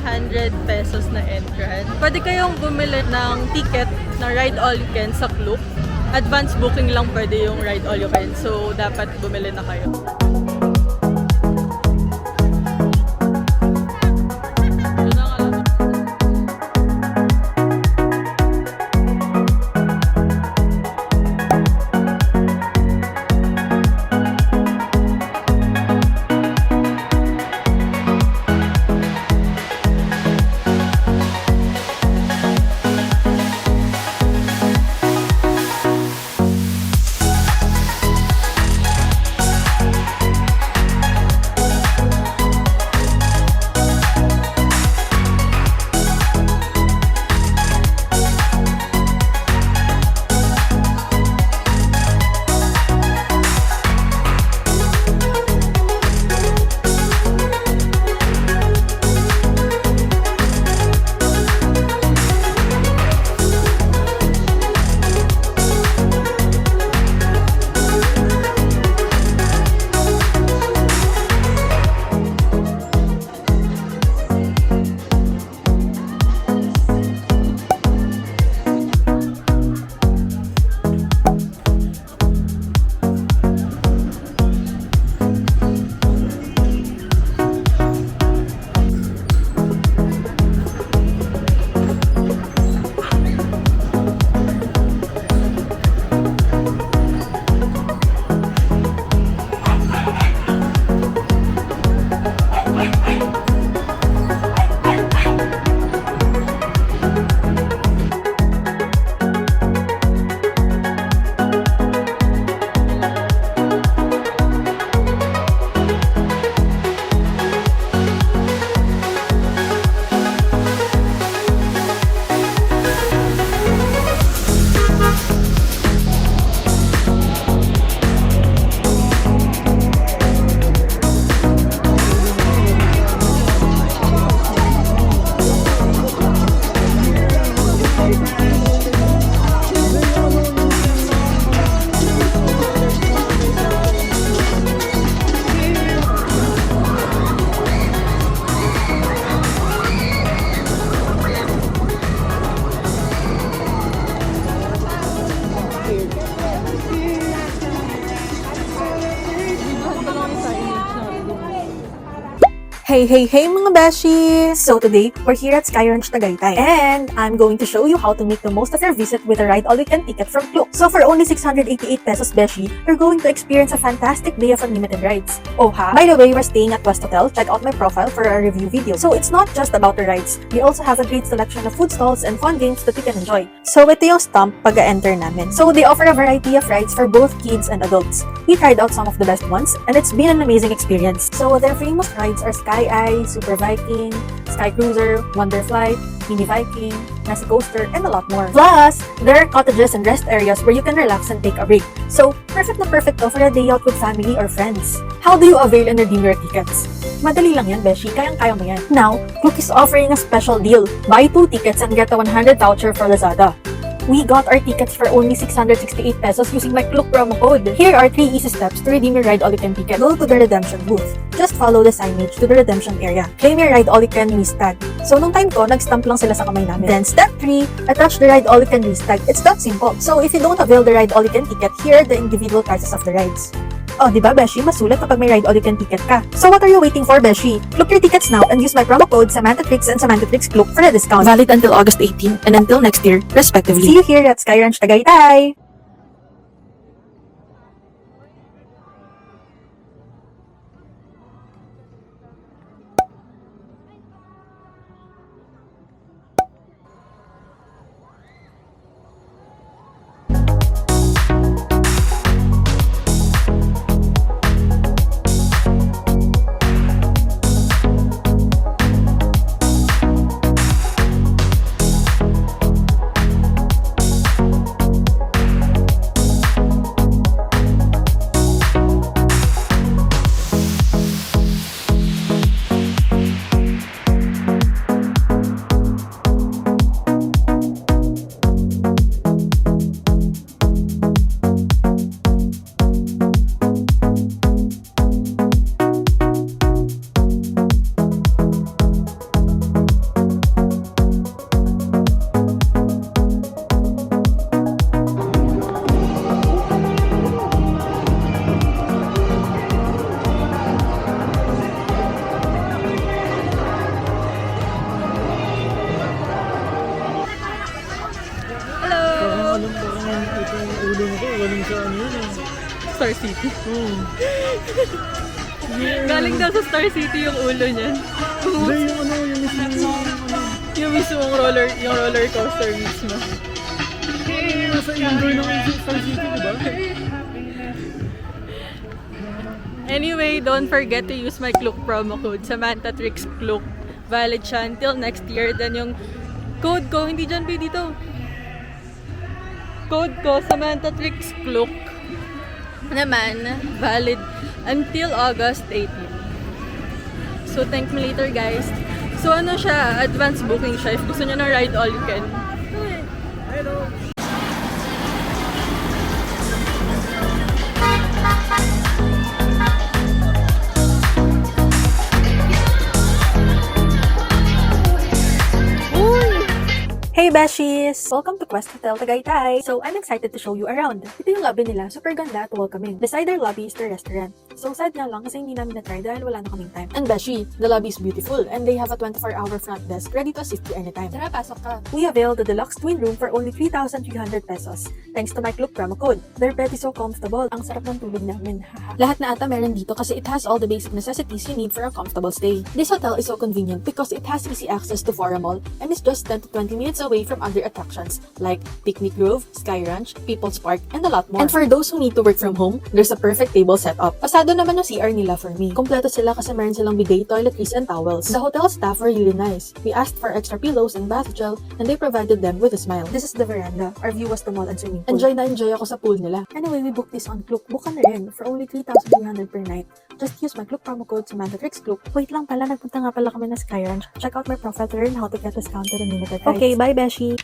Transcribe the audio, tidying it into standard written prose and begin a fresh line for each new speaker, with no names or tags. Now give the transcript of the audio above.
100 pesos na entrance. Pwede kayong bumili ng ticket na ride all you can sa Klook. Advance booking lang pwede yung ride all you can. So, dapat bumili na kayo.
Hey mga beshies! So today, we're here at Sky Ranch Tagaytay and I'm going to show you how to make the most of your visit with a ride-all-you-can ticket from Klook. So for only 688 pesos beshi, you're going to experience a fantastic day of unlimited rides. Oh ha! By the way, we're staying at West Hotel. Check out my profile for a review video. So it's not just about the rides. We also have a great selection of food stalls and fun games that you can enjoy. So ito yung stamp pag-enter namin. So they offer a variety of rides for both kids and adults. We tried out some of the best ones and it's been an amazing experience. So their famous rides are Sky Eye, Super Viking, Sky Cruiser, Wonder Flight, Mini Viking, Nasi Coaster, and a lot more. Plus, there are cottages and rest areas where you can relax and take a break. So, perfect na perfect to for a day out with family or friends. How do you avail and redeem your tickets? Madali lang yan, beshi. Kayang-kaya mo yan. Now, Klook is offering a special deal. Buy 2 tickets and get a 100 voucher for Lazada. We got our tickets for only 668 pesos using my Klook promo code. Here are 3 easy steps to redeem your ride-all-you-can ticket. Go to the redemption booth. Just follow the signage to the redemption area. Claim your ride-all-you-can list tag. So, nung time ko, nag-stamp lang sila sa kamay namin. Then, step 3, attach the ride-all-you-can list tag. It's that simple. So, if you don't avail the ride-all-you-can ticket, here are the individual prices of the rides. Oh, di ba, beshi? Masulat kapag may ride-all-you-can ticket ka. So what are you waiting for, beshi? Klook your tickets now and use my promo code Samantha Trix and Samantha Trix Klook for a discount. Valid until August 18 and until next year, respectively. See you here at Sky Ranch Tagaytay!
itong ulo na to, galing sa ano yun eh.
Star City.
Oo.
Galing daw sa Star City yung ulo niyan.
Hindi, yung ano, yung mismo,
Yung mismong roller coaster mismo.
nasa indoor ng Star City, di ba?
Anyway, don't forget to use my Klook promo code, Samantha Trix Klook. Valid siya until next year. Then yung code ko, hindi dyan dito. Code ko, Samantha Trix Klook. Naman, valid until August 18. So, thank me later, guys. So, ano siya, advance booking siya. If gusto nyo na ride all you can.
Hello.
Hey beshies! Welcome to Quest Hotel Tagaytay. So, I'm excited to show you around. Ito yung lobby nila, super ganda at welcoming. Beside their lobby is the restaurant. So, sad nga lang kasi hindi namin na-try dahil wala na kaming time. And beshi, the lobby is beautiful and they have a 24-hour front desk ready to assist you anytime. Tara, pasok ka! We avail the deluxe twin room for only 3,300 pesos. Thanks to my Klook promo code. Their bed is so comfortable. Ang sarap ng tulog namin. Lahat na ata meron dito kasi it has all the basic necessities you need for a comfortable stay. This hotel is so convenient because it has easy access to Fora Mall and is just 10 to 20 minutes away from other attractions like Picnic Grove, Sky Ranch, People's Park, and a lot more. And for those who need to work from home, there's a perfect table setup. Pasado naman yung CR nila for me. Kompleto sila kasi meron silang bidet, toiletries, and towels. The hotel staff were really nice. We asked for extra pillows and bath gel, and they provided them with a smile. This is the veranda. Our view was the mall and swimming pool. Enjoy na enjoy ako sa pool nila. Anyway, we booked this on Klook. Book ka na rin for only 3,300 per night. Just use my Klook promo code Samantha Trix Klook. Wait lang pala, nagpunta nga pala kami na Sky Ranch. Check out my profile to learn how to get discounted and limited price. Okay, bye Beshi!